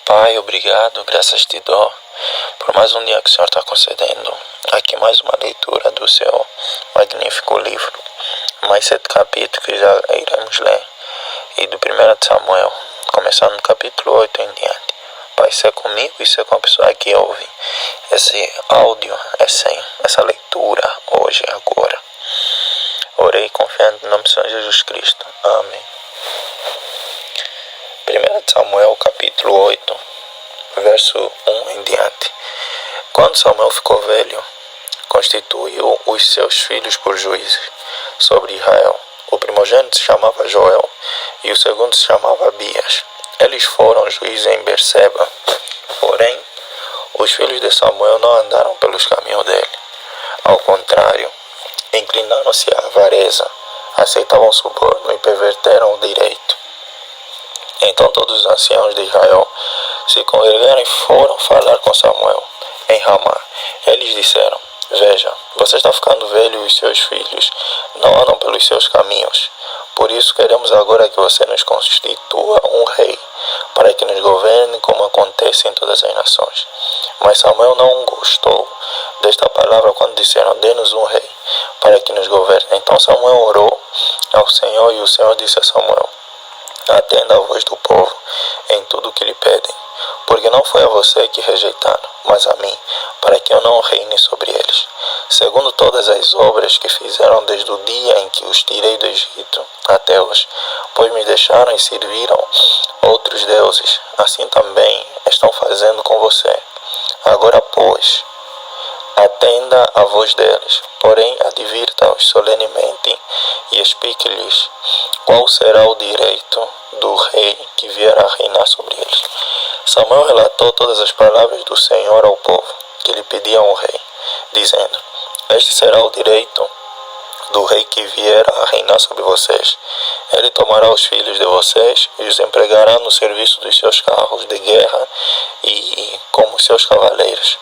Pai, obrigado, graças te dou por mais um dia que o Senhor está concedendo. Aqui mais uma leitura do seu magnífico livro. Mais 7 capítulos que já iremos ler. E do 1 de Samuel, começando no capítulo 8 em diante. Pai, ser comigo e ser com a pessoa que ouve esse áudio, essa leitura hoje, agora. Orei confiando no nome do Senhor Jesus Cristo. Amém. 1 de Samuel, capítulo 8, verso 1 em diante. Quando Samuel ficou velho, constituiu os seus filhos por juízes sobre Israel. O primogênito se chamava Joel e o segundo se chamava Abias. Eles foram juízes em Berseba. Porém, os filhos de Samuel não andaram pelos caminhos dele. Ao contrário, inclinaram-se à avareza, aceitavam suborno e perverteram o direito. Então todos os anciãos de Israel se congregaram e foram falar com Samuel em Ramá. Eles disseram: Veja, você está ficando velho e os seus filhos não andam pelos seus caminhos. Por isso queremos agora que você nos constitua um rei, para que nos governe como acontece em todas as nações. Mas Samuel não gostou desta palavra quando disseram: Dê-nos um rei, para que nos governe. Então Samuel orou ao Senhor e o Senhor disse a Samuel: Atenda a voz do povo em tudo o que lhe pedem, porque não foi a você que rejeitaram, mas a mim, para que eu não reine sobre eles, segundo todas as obras que fizeram desde o dia em que os tirei do Egito até hoje, pois me deixaram e serviram outros deuses. Assim também estão fazendo com você. Agora, pois, atenda a voz deles, porém advirta-os solenemente e explique-lhes qual será o direito do rei que vier a reinar sobre eles. Samuel relatou todas as palavras do Senhor ao povo, que lhe pediam um rei, dizendo: Este será o direito do rei que vier a reinar sobre vocês. Ele tomará os filhos de vocês e os empregará no serviço dos seus carros de guerra e como seus cavaleiros,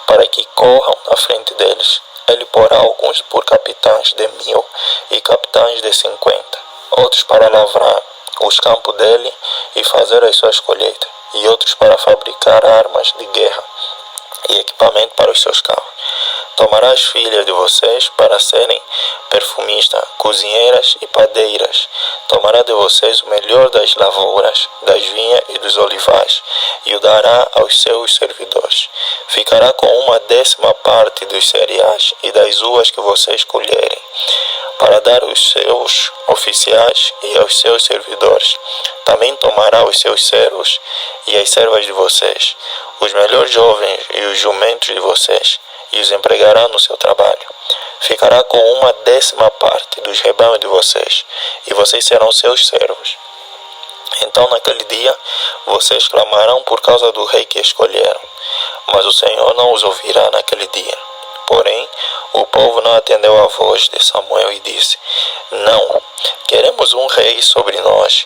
para que corram na frente deles. Ele porá alguns por capitães de 1000 e capitães de 50, outros para lavrar os campos dele e fazer as suas colheitas, e outros para fabricar armas de guerra e equipamento para os seus carros. Tomará as filhas de vocês para serem perfumistas, cozinheiras e padeiras. Tomará de vocês o melhor das lavouras, das vinhas e dos olivais, e o dará aos seus servidores. Ficará com 1/10 dos cereais e das uvas que vocês colherem, para dar aos seus oficiais e aos seus servidores. Também tomará os seus servos e as servas de vocês, os melhores jovens e os jumentos de vocês, e os empregará no seu trabalho. Ficará com 1/10 dos rebanhos de vocês, e vocês serão seus servos. Então naquele dia vocês clamarão por causa do rei que escolheram, mas o Senhor não os ouvirá naquele dia. Porém, o povo não atendeu à voz de Samuel e disse: Não, queremos um rei sobre nós.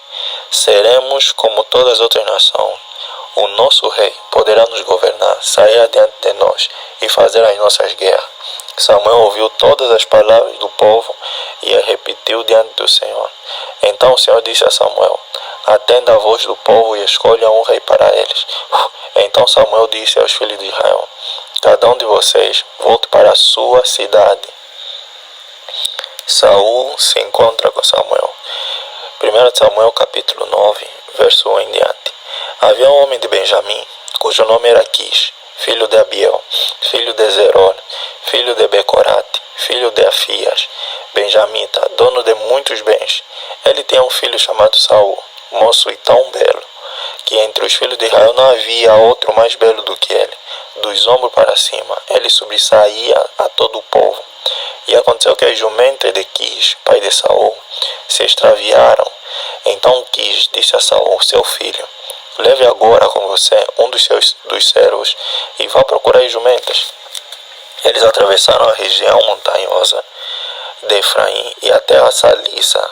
Seremos como todas as outras nações. O nosso rei poderá nos governar, sair adiante de nós e fazer as nossas guerras. Samuel ouviu todas as palavras do povo e as repetiu diante do Senhor. Então o Senhor disse a Samuel: Atenda a voz do povo e escolha um rei para eles. Então Samuel disse aos filhos de Israel: Cada um de vocês volte para a sua cidade. Saul se encontra com Samuel. 1 de Samuel capítulo 9, verso 1 em diante. Havia um homem de Benjamim, cujo nome era Quis, filho de Abiel, filho de Zeror, filho de Becorate, filho de Afias, benjamita, dono de muitos bens. Ele tinha um filho chamado Saul, moço e tão belo, que entre os filhos de Israel não havia outro mais belo do que ele. Dos ombros para cima, ele sobressaía a todo o povo. E aconteceu que as jumentas de Quis, pai de Saul, se extraviaram. Então Quis disse a Saul, seu filho: Leve agora com você um dos servos e vá procurar as jumentas. Eles atravessaram a região montanhosa de Efraim e até a Salissa,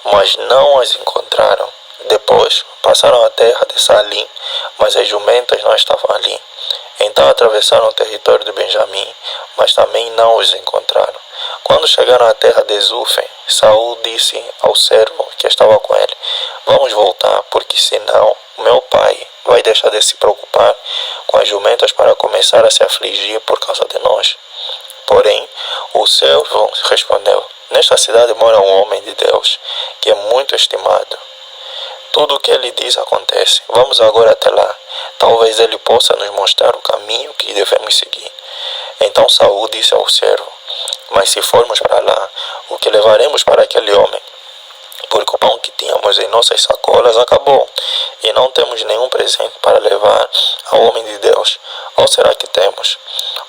mas não as encontraram. Depois passaram a terra de Salim, mas as jumentas não estavam ali. Então atravessaram o território de Benjamim, mas também não os encontraram. Quando chegaram à terra de Zufim, Saul disse ao servo que estava com ele: Vamos voltar, porque senão meu pai vai deixar de se preocupar com as jumentas para começar a se afligir por causa de nós? Porém, o servo respondeu: nesta cidade mora um homem de Deus, que é muito estimado. Tudo o que ele diz acontece. Vamos agora até lá. Talvez ele possa nos mostrar o caminho que devemos seguir. Então Saul disse ao servo: mas se formos para lá, o que levaremos para aquele homem? Porque o pão que tínhamos em nossas sacolas acabou, e não temos nenhum presente para levar ao homem de Deus. Ou será que temos?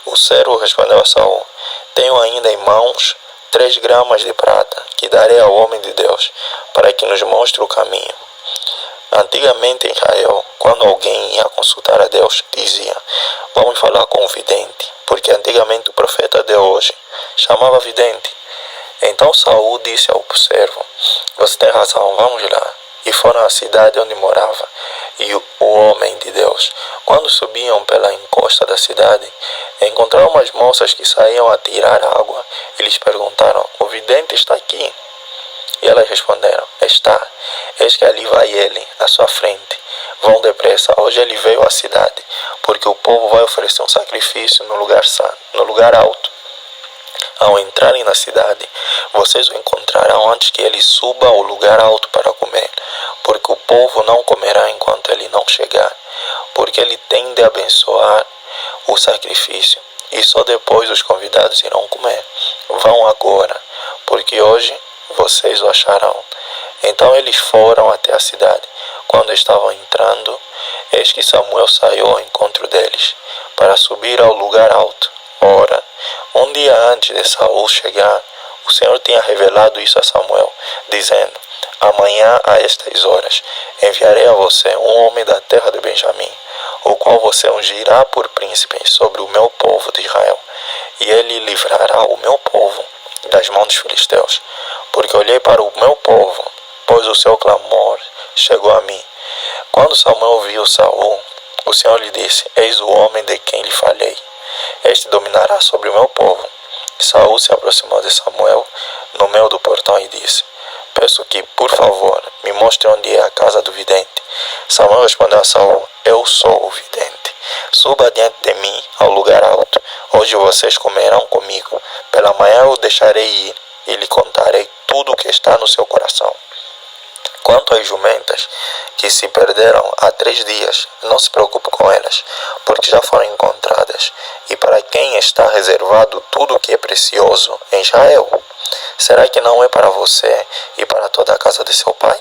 O servo respondeu a Saul: tenho ainda em mãos 3 gramas de prata, que darei ao homem de Deus, para que nos mostre o caminho. Antigamente em Israel, quando alguém ia consultar a Deus, dizia: vamos falar com o vidente, porque antigamente o profeta de hoje chamava vidente. Então Saul disse ao servo: você tem razão, vamos lá. E foram à cidade onde morava e o homem de Deus. Quando subiam pela encosta da cidade, encontraram umas moças que saíam a tirar água. Eles perguntaram: o vidente está aqui? E elas responderam: está. Eis que ali vai ele, à sua frente. Vão depressa, hoje ele veio à cidade, porque o povo vai oferecer um sacrifício no lugar alto. Ao entrarem na cidade, vocês o encontrarão antes que ele suba ao lugar alto para comer, porque o povo não comerá enquanto ele não chegar, porque ele tem de abençoar o sacrifício, e só depois os convidados irão comer. Vão agora, porque hoje vocês o acharão. Então eles foram até a cidade. Quando estavam entrando, eis que Samuel saiu ao encontro deles, para subir ao lugar alto. Ora, um dia antes de Saul chegar, o Senhor tinha revelado isso a Samuel, dizendo: amanhã a estas horas enviarei a você um homem da terra de Benjamim, o qual você ungirá por príncipe sobre o meu povo de Israel, e ele livrará o meu povo das mãos dos filisteus, porque olhei para o meu povo, pois o seu clamor chegou a mim. Quando Samuel viu Saul, o Senhor lhe disse: eis o homem de quem lhe falei, este dominará sobre o meu povo. Saul se aproximou de Samuel no meio do portão e disse: peço que, por favor, me mostre onde é a casa do vidente. Samuel respondeu a Saul: eu sou o vidente. Suba diante de mim ao lugar alto. Hoje vocês comerão comigo. Pela manhã eu o deixarei ir e lhe contarei tudo o que está no seu coração. Quanto às jumentas que se perderam há 3 dias, não se preocupe com elas, porque já foram encontradas. E para quem está reservado tudo o que é precioso em Israel? Será que não é para você e para toda a casa de seu pai?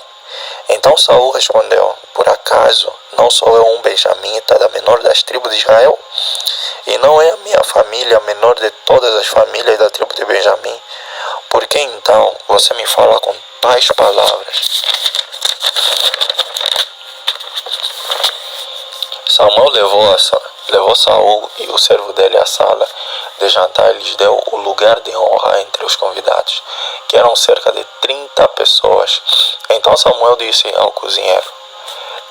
Então Saul respondeu: por acaso não sou eu um benjamita da menor das tribos de Israel? E não é a minha família a menor de todas as famílias da tribo de Benjamim? Por que então você me fala com tais palavras? Samuel levou Saul e o servo dele à sala de jantar e lhes deu o lugar de honra entre os convidados, que eram cerca de 30 pessoas. Então Samuel disse ao cozinheiro: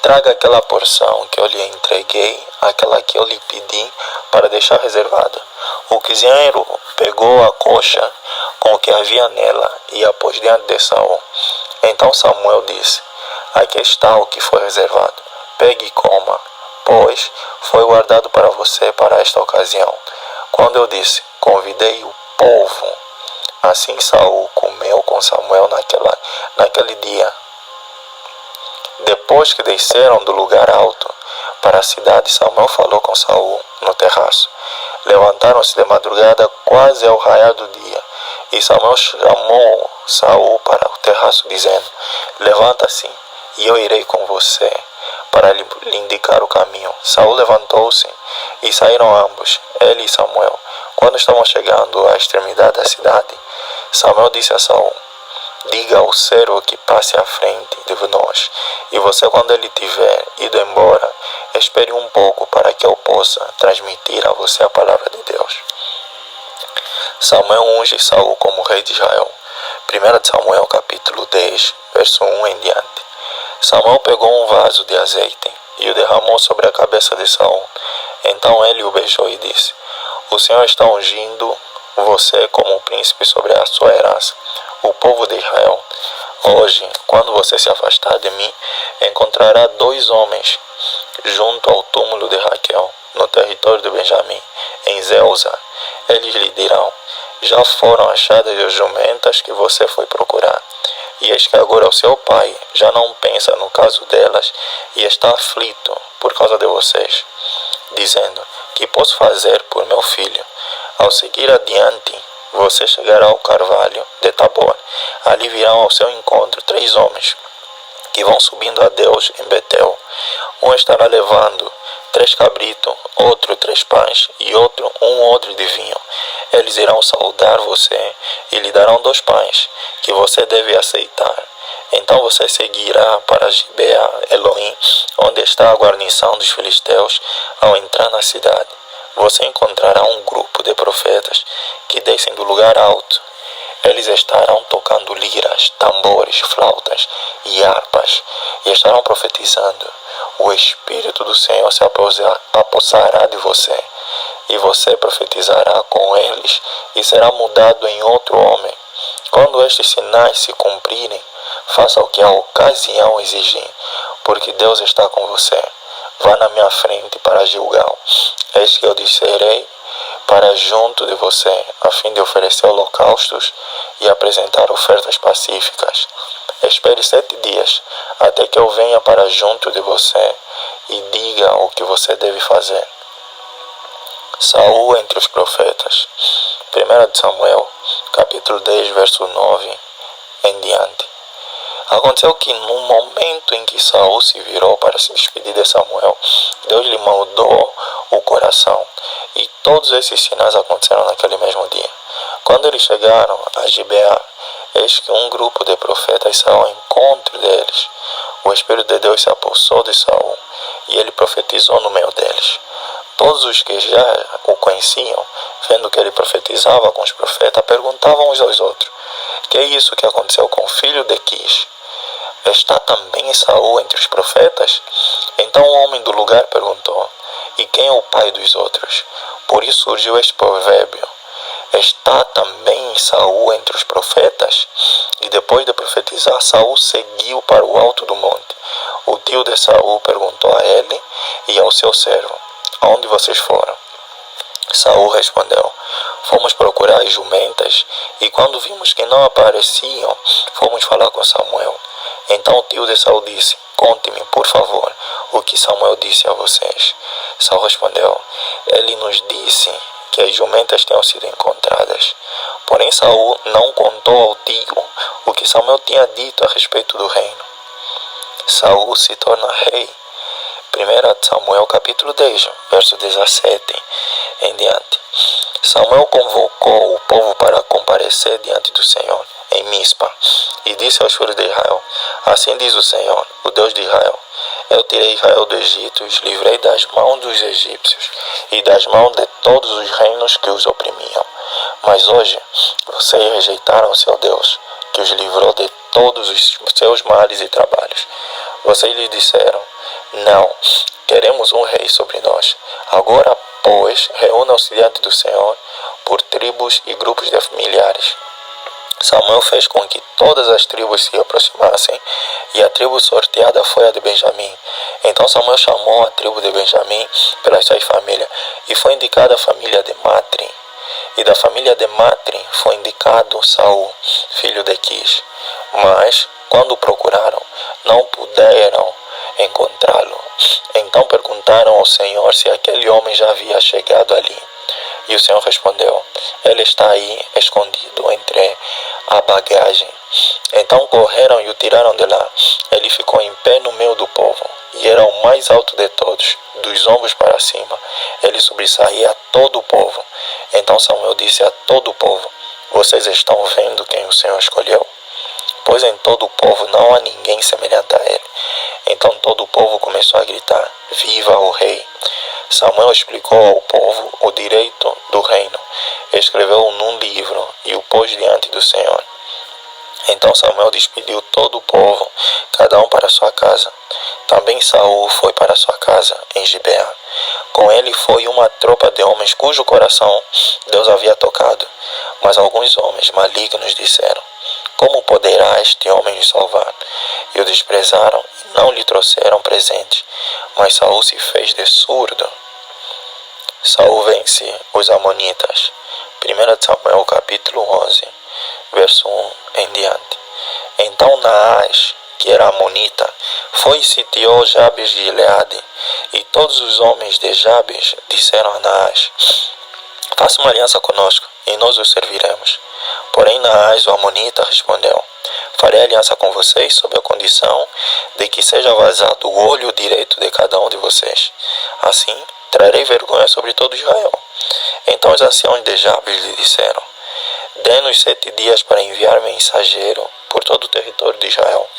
traga aquela porção que eu lhe entreguei, aquela que eu lhe pedi para deixar reservada. O cozinheiro pegou a coxa com o que havia nela e a pôs diante de Saul. Então Samuel disse: aqui está o que foi reservado. Pegue e coma, pois foi guardado para você para esta ocasião. Quando eu disse: convidei o povo, assim Saul comeu com Samuel naquele dia. Depois que desceram do lugar alto para a cidade, Samuel falou com Saul no terraço. Levantaram-se de madrugada quase ao raiar do dia, e Samuel chamou Saul para o terraço, dizendo: levanta-se, e eu irei com você para lhe indicar o caminho. Saul levantou-se e saíram ambos, ele e Samuel. Quando estavam chegando à extremidade da cidade, Samuel disse a Saul: diga ao servo que passe à frente de nós, e você, quando ele tiver ido embora, espere um pouco para que eu possa transmitir a você a palavra de Deus. Samuel unge Saul como rei de Israel. 1 Samuel capítulo 10, verso 1 em diante. Samuel pegou um vaso de azeite e o derramou sobre a cabeça de Saul. Então ele o beijou e disse: o Senhor está ungindo você como príncipe sobre a sua herança, o povo de Israel. Hoje, quando você se afastar de mim, encontrará 2 homens junto ao túmulo de Raquel, no território de Benjamim, em Zelza. Eles lhe dirão: já foram achadas as jumentas que você foi procurar. E eis que agora o seu pai já não pensa no caso delas e está aflito por causa de vocês, dizendo: que posso fazer por meu filho? Ao seguir adiante, você chegará ao carvalho de Tabor. Ali virão ao seu encontro 3 homens que vão subindo a Deus em Betel. Um estará levando 3 cabritos, outro 3 pães e outro um odre de vinho. Eles irão saudar você e lhe darão 2 pães, que você deve aceitar. Então você seguirá para Gibeá Elohim, onde está a guarnição dos filisteus. Ao entrar na cidade, você encontrará um grupo de profetas que descem do lugar alto. Eles estarão tocando liras, tambores, flautas e harpas, e estarão profetizando. O Espírito do Senhor se apossará de você, e você profetizará com eles, e será mudado em outro homem. Quando estes sinais se cumprirem, faça o que a ocasião exigir, porque Deus está com você. Vá na minha frente para Gilgal. Eis que eu descerei para junto de você, a fim de oferecer holocaustos e apresentar ofertas pacíficas. Espere 7 dias, até que eu venha para junto de você e diga o que você deve fazer. Saul entre os profetas. 1 Samuel, capítulo 10, verso 9 em diante. Aconteceu que no momento em que Saul se virou para se despedir de Samuel, Deus lhe mudou o coração. E todos esses sinais aconteceram naquele mesmo dia. Quando eles chegaram a Gibeá, eis que um grupo de profetas saiu ao encontro deles. O Espírito de Deus se apossou de Saul, e ele profetizou no meio deles. Todos os que já o conheciam, vendo que ele profetizava com os profetas, perguntavam uns aos outros: que é isso que aconteceu com o filho de Quis? Está também Saul entre os profetas? Então o homem do lugar perguntou: e quem é o pai dos outros? Por isso surgiu este provérbio: está também Saul entre os profetas? E depois de profetizar, Saul seguiu para o alto do monte. O tio de Saul perguntou a ele e ao seu servo: aonde vocês foram? Saul respondeu: fomos procurar as jumentas, e quando vimos que não apareciam, fomos falar com Samuel. Então o tio de Saul disse: conte-me, por favor, o que Samuel disse a vocês. Saul respondeu: ele nos disse que as jumentas tenham sido encontradas. Porém Saul não contou ao tio o que Samuel tinha dito a respeito do reino. Saul se torna rei. 1 Samuel capítulo 10, verso 17 em diante. Samuel convocou o povo para comparecer diante do Senhor em Mispa, e disse aos filhos de Israel: assim diz o Senhor, o Deus de Israel: eu tirei Israel do Egito e os livrei das mãos dos egípcios e das mãos de todos os reinos que os oprimiam. Mas hoje vocês rejeitaram o seu Deus, que os livrou de todos os seus males e trabalhos. Vocês lhes disseram: não, queremos um rei sobre nós. Agora, pois, reúnam-se diante do Senhor por tribos e grupos de familiares. Samuel fez com que todas as tribos se aproximassem, e a tribo sorteada foi a de Benjamim. Então Samuel chamou a tribo de Benjamim pelas suas famílias, e foi indicada a família de Matri. E da família de Matri foi indicado Saul, filho de Quis. Mas, quando procuraram, não puderam encontrá-lo. Então perguntaram ao Senhor se aquele homem já havia chegado ali. E o Senhor respondeu: ele está aí, escondido entre a bagagem. Então correram e o tiraram de lá. Ele ficou em pé no meio do povo, e era o mais alto de todos, dos ombros para cima. Ele sobressaía a todo o povo. Então Samuel disse a todo o povo: vocês estão vendo quem o Senhor escolheu? Pois em todo o povo não há ninguém semelhante a ele. Então todo o povo começou a gritar: viva o rei! Samuel explicou ao povo o direito do reino, escreveu num livro e o pôs diante do Senhor. Então Samuel despediu todo o povo, cada um para sua casa. Também Saul foi para sua casa em Gibeá. Com ele foi uma tropa de homens cujo coração Deus havia tocado. Mas alguns homens malignos disseram: como poderá este homem nos salvar? E o desprezaram e não lhe trouxeram presente. Mas Saul se fez de surdo. Saul vence os amonitas. 1 Samuel capítulo 11, verso 1 em diante. Então Naás, que era amonita, foi e sitiou Jabes de Gileade. E todos os homens de Jabes disseram a Naás: faça uma aliança conosco, e nós o serviremos. Porém Naás, o amonita, respondeu: farei aliança com vocês sob a condição de que seja vazado o olho direito de cada um de vocês. Assim, trarei vergonha sobre todo Israel. Então os anciãos de Jabes lhe disseram: dê-nos 7 dias para enviar mensageiro por todo o território de Israel.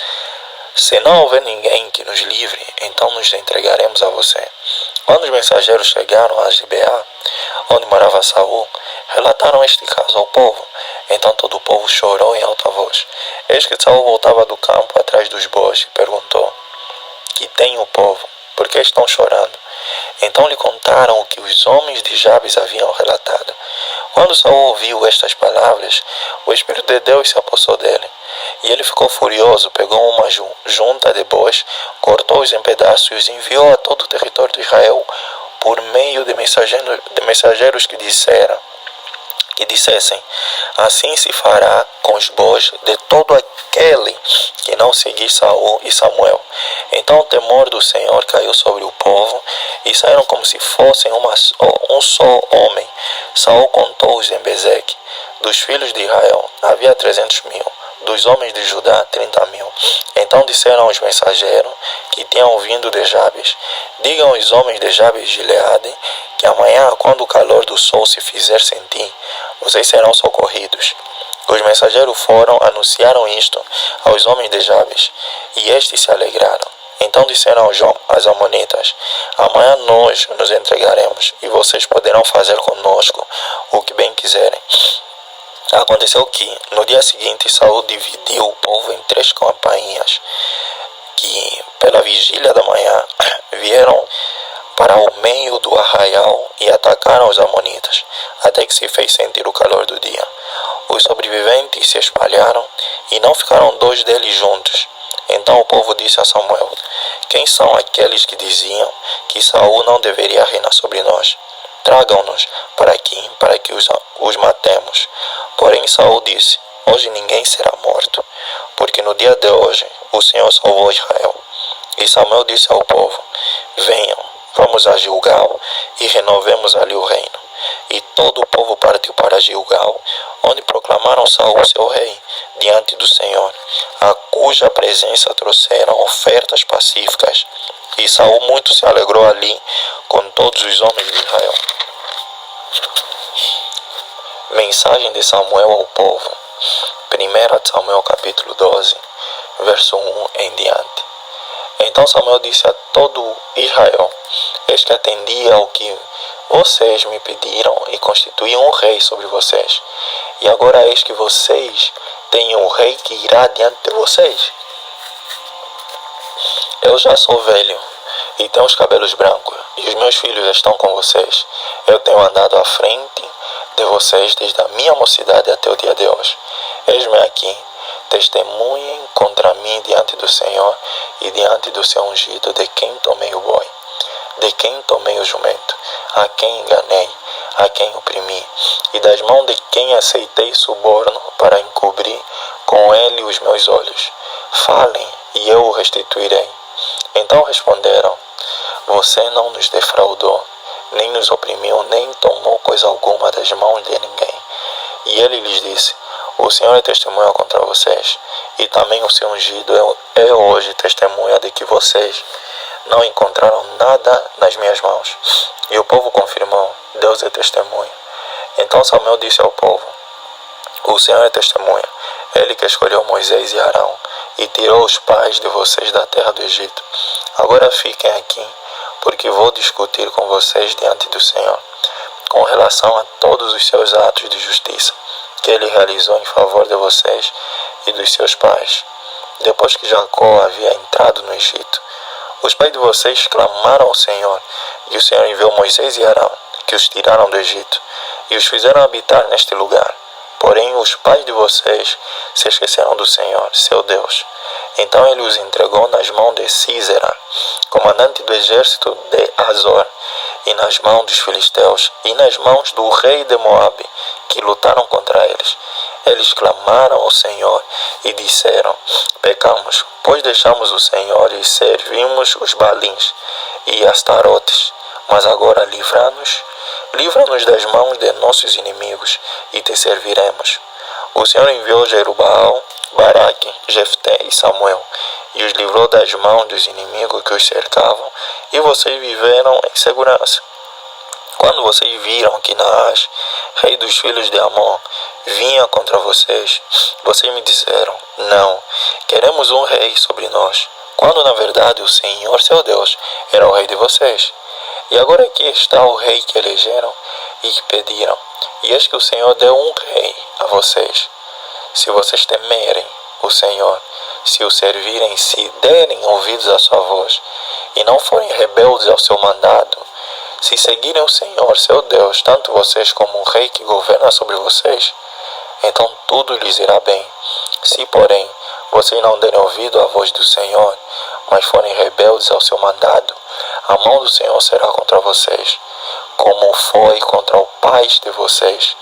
Se não houver ninguém que nos livre, então nos entregaremos a você. Quando os mensageiros chegaram a Gibeá, onde morava Saul, relataram este caso ao povo. Então todo o povo chorou em alta voz. Eis que Saul voltava do campo atrás dos bois e perguntou: que tem o povo? Por que estão chorando? Então lhe contaram o que os homens de Jabes haviam relatado. Quando Saul ouviu estas palavras, o Espírito de Deus se apossou dele. E ele ficou furioso, pegou uma junta de bois, cortou-os em pedaços e os enviou a todo o território de Israel por meio de mensageiros que dissessem: assim se fará com os bois de todo aquele que não seguir Saul e Samuel. Então o temor do Senhor caiu sobre o povo, e saíram como se fossem um só homem. Saul contou-os em Bezeque. Dos filhos de Israel havia 300.000, dos homens de Judá 30.000. Então disseram aos mensageiros que tinham vindo de Jabes: digam aos homens de Jabes de Gileade que amanhã, quando o calor do sol se fizer sentir, vocês serão socorridos. Os mensageiros foram, anunciaram isto aos homens de Jabes, e estes se alegraram. Então disseram aos amonitas: amanhã nós nos entregaremos, e vocês poderão fazer conosco o que bem quiserem. Aconteceu que, no dia seguinte, Saul dividiu o povo em 3 campainhas, que, pela vigília da manhã, vieram para o meio do arraial e atacaram os amonitas, até que se fez sentir o calor do dia. Os sobreviventes se espalharam, e não ficaram 2 deles juntos. Então o povo disse a Samuel: quem são aqueles que diziam que Saul não deveria reinar sobre nós? Tragam-nos para aqui, para que os matemos. Porém Saul disse: hoje ninguém será morto, porque no dia de hoje o Senhor salvou Israel. E Samuel disse ao povo: venham, vamos a Gilgal e renovemos ali o reino. E todo o povo partiu para Gilgal, onde proclamaram Saul seu rei, diante do Senhor, a cuja presença trouxeram ofertas pacíficas. E Saul muito se alegrou ali com todos os homens de Israel. Mensagem de Samuel ao povo. 1 Samuel capítulo 12, verso 1 em diante. Então Samuel disse a todo Israel: eis que atendi ao que vocês me pediram e constituí um rei sobre vocês. E agora eis que vocês têm um rei que irá diante de vocês. Eu já sou velho e tenho os cabelos brancos, e os meus filhos estão com vocês. Eu tenho andado à frente de vocês desde a minha mocidade até o dia de hoje. Eis-me aqui, testemunhem contra mim diante do Senhor e diante do seu ungido, de quem tomei o boi, de quem tomei o jumento, a quem enganei, a quem oprimi, e das mãos de quem aceitei suborno para encobrir com ele os meus olhos. Falem, e eu o restituirei. Então responderam: você não nos defraudou, nem nos oprimiu, nem tomou coisa alguma das mãos de ninguém. E ele lhes disse: o Senhor é testemunha contra vocês, e também o seu ungido é hoje testemunha de que vocês não encontraram nada nas minhas mãos. E o povo confirmou: Deus é testemunha. Então Samuel disse ao povo: o Senhor é testemunha, ele que escolheu Moisés e Arão, e tirou os pais de vocês da terra do Egito. Agora fiquem aqui, porque vou discutir com vocês diante do Senhor, com relação a todos os seus atos de justiça, que ele realizou em favor de vocês e dos seus pais. Depois que Jacó havia entrado no Egito, os pais de vocês clamaram ao Senhor, e o Senhor enviou Moisés e Arão, que os tiraram do Egito, e os fizeram habitar neste lugar. porém os pais de vocês se esqueceram do Senhor, seu Deus. Então ele os entregou nas mãos de Sísera, comandante do exército de Azor, e nas mãos dos filisteus, e nas mãos do rei de Moabe, que lutaram contra eles. Eles clamaram ao Senhor e disseram: pecamos, pois deixamos o Senhor e servimos os Balins e Astarotes. Mas agora livra-nos das mãos de nossos inimigos, e te serviremos. O Senhor enviou Jerubaal, Baraque, Jefté e Samuel, e os livrou das mãos dos inimigos que os cercavam, e vocês viveram em segurança. Quando vocês viram que Naás, rei dos filhos de Amon, vinha contra vocês, vocês me disseram: não, queremos um rei sobre nós, quando na verdade o Senhor, seu Deus, era o rei de vocês. E agora aqui está o rei que elegeram e que pediram, e eis que o Senhor deu um rei a vocês. Se vocês temerem o Senhor, se o servirem, se derem ouvidos à sua voz, e não forem rebeldes ao seu mandado, se seguirem o Senhor, seu Deus, tanto vocês como o rei que governa sobre vocês, então tudo lhes irá bem. Se, porém, vocês não derem ouvido à voz do Senhor, mas forem rebeldes ao seu mandado, a mão do Senhor será contra vocês, como foi contra o pai de vocês.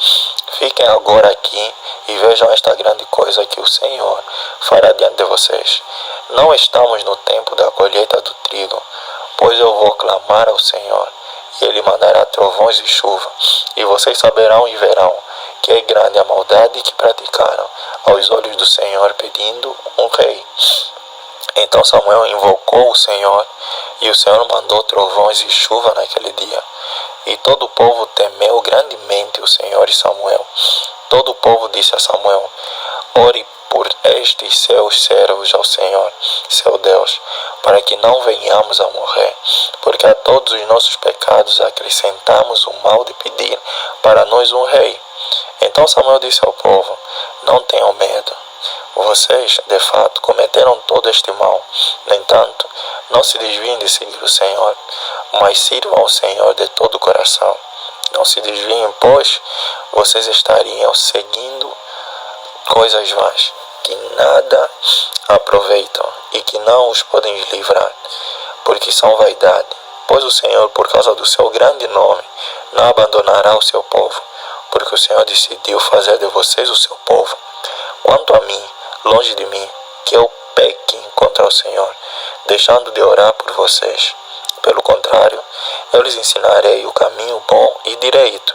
Fiquem agora aqui e vejam esta grande coisa que o Senhor fará diante de vocês. Não estamos no tempo da colheita do trigo, pois eu vou clamar ao Senhor, e Ele mandará trovões e chuva, e vocês saberão e verão que é grande a maldade que praticaram aos olhos do Senhor, pedindo um rei. Então Samuel invocou o Senhor, e o Senhor mandou trovões e chuva naquele dia. E todo o povo temeu grandemente o Senhor e Samuel. Todo o povo disse a Samuel: ore por estes seus servos ao Senhor, seu Deus, para que não venhamos a morrer, porque a todos os nossos pecados acrescentamos o mal de pedir para nós um rei. Então Samuel disse ao povo: não tenham medo. Vocês, de fato, cometeram todo este mal. No entanto, não se desviem de seguir o Senhor, mas sirvam ao Senhor de todo o coração. Não se desviem, pois vocês estariam seguindo coisas vãs, que nada aproveitam e que não os podem livrar, porque são vaidade. Pois o Senhor, por causa do seu grande nome, não abandonará o seu povo, porque o Senhor decidiu fazer de vocês o seu povo. Quanto a mim, longe de mim, que eu peque contra o Senhor, deixando de orar por vocês. Pelo contrário, eu lhes ensinarei o caminho bom e direito.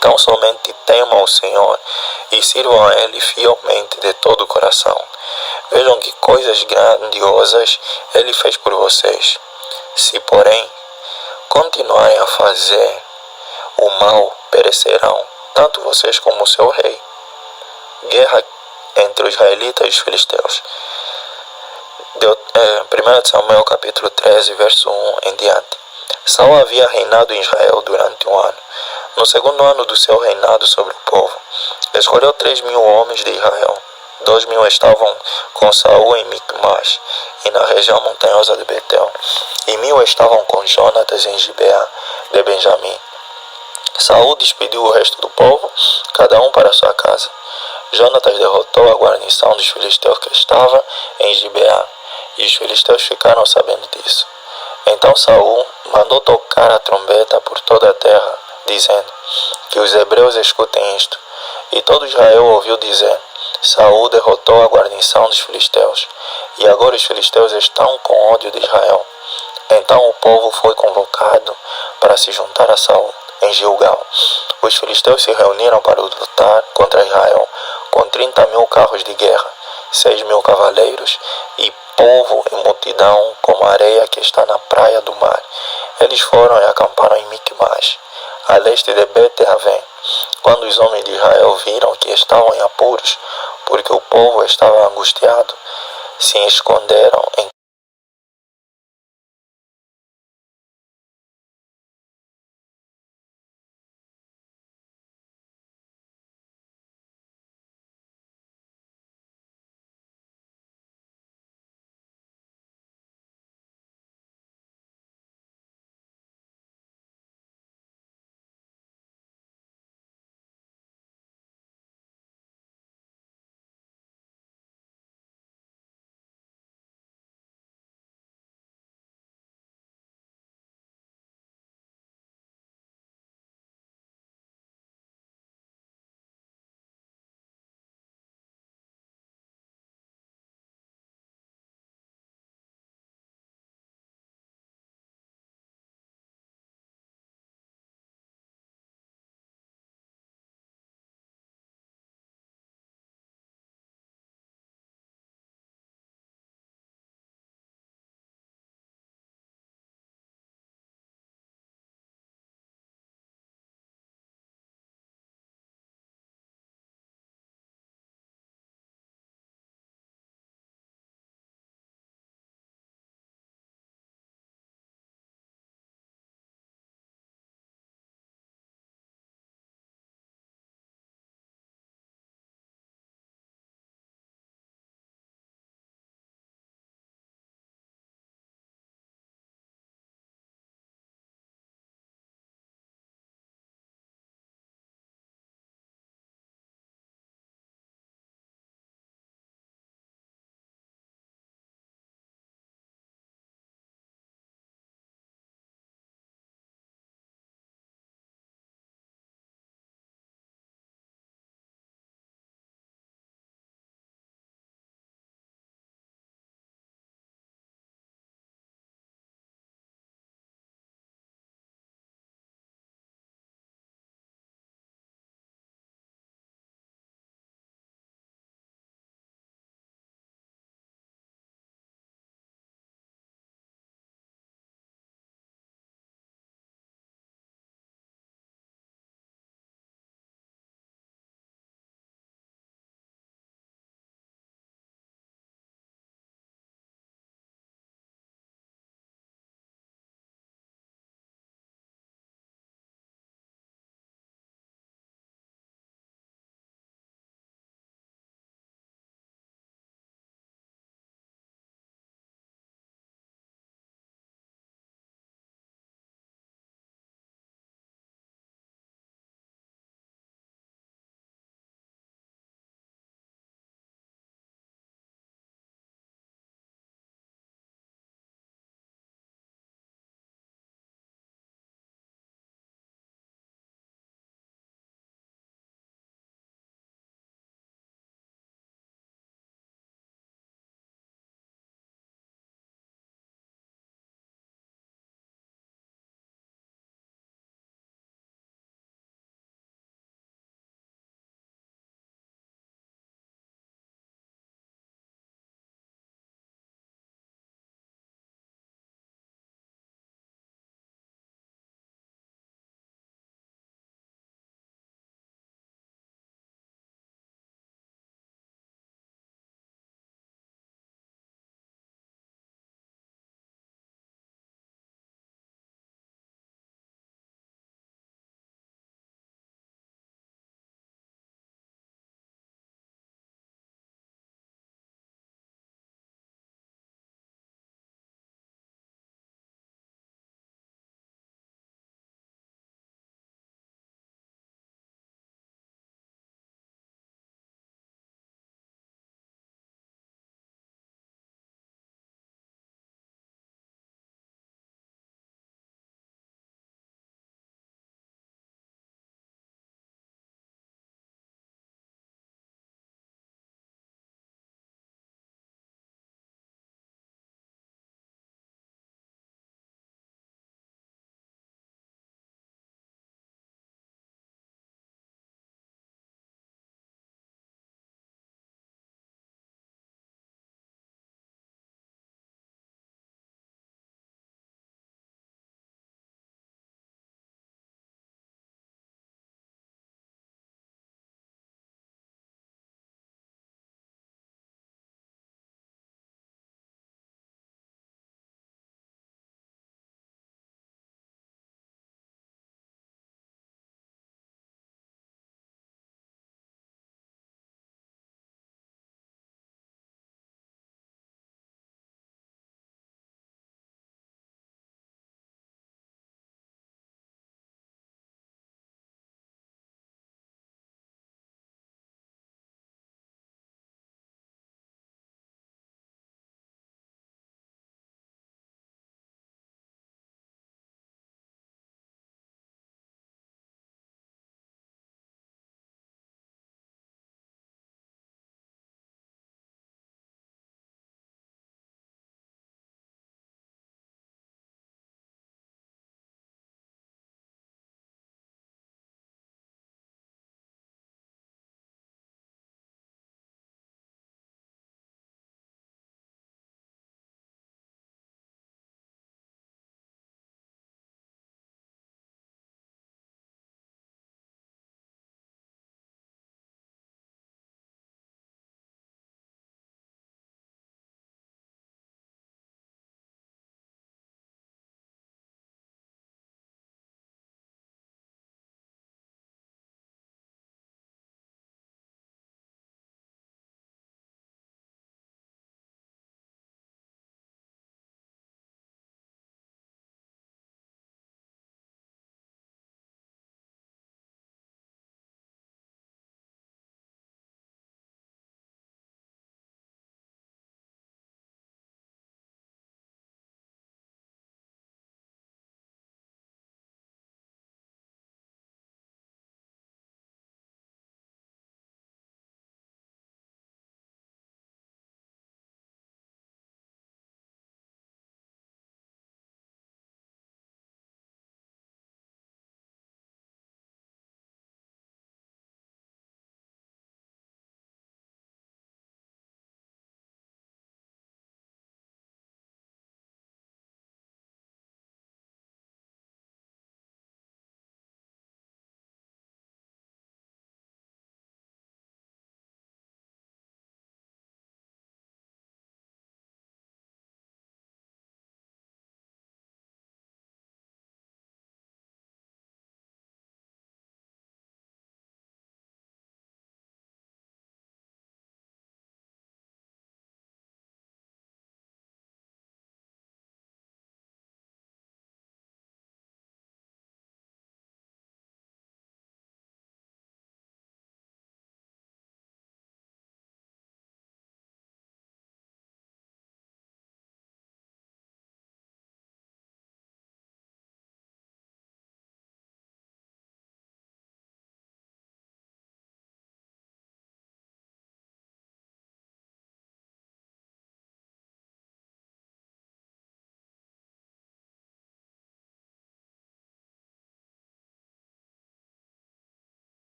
Tão somente temam o Senhor e sirvam a Ele fielmente de todo o coração. Vejam que coisas grandiosas Ele fez por vocês. Se, porém, continuarem a fazer o mal, perecerão, tanto vocês como o seu rei. Guerra entre os israelitas e os filisteus. 1 Samuel capítulo 13, verso 1 em diante. Saul havia reinado em Israel durante um ano. No segundo ano do seu reinado sobre o povo, escolheu 3.000 homens de Israel. 2.000 estavam com Saul em Micmas e na região montanhosa de Betel, e 1.000 estavam com Jonatas em Gibeá de Benjamim. Saul despediu o resto do povo, cada um para sua casa. Jonatas derrotou a guarnição dos filisteus que estava em Gibeá, e os filisteus ficaram sabendo disso. Então Saul mandou tocar a trombeta por toda a terra, dizendo: que os hebreus escutem isto. E todo Israel ouviu dizer: Saul derrotou a guarnição dos filisteus, e agora os filisteus estão com ódio de Israel. Então o povo foi convocado para se juntar a Saul em Gilgal. Os filisteus se reuniram para lutar contra Israel, com 30.000 carros de guerra, 6.000 cavaleiros e povo e multidão como a areia que está na praia do mar. Eles foram e acamparam em Micmas, a leste de Bet-Aven. Quando os homens de Israel viram que estavam em apuros, porque o povo estava angustiado, se esconderam em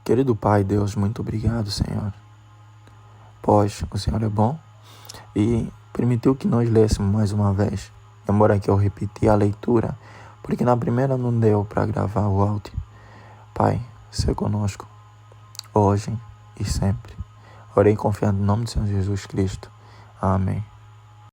Querido Pai, Deus, muito obrigado, Senhor, pois o Senhor é bom e permitiu que nós lêssemos mais uma vez, embora que eu repeti a leitura, porque na primeira não deu para gravar o áudio. Pai, seja conosco, hoje e sempre. Orei confiando no nome de Senhor Jesus Cristo. Amém.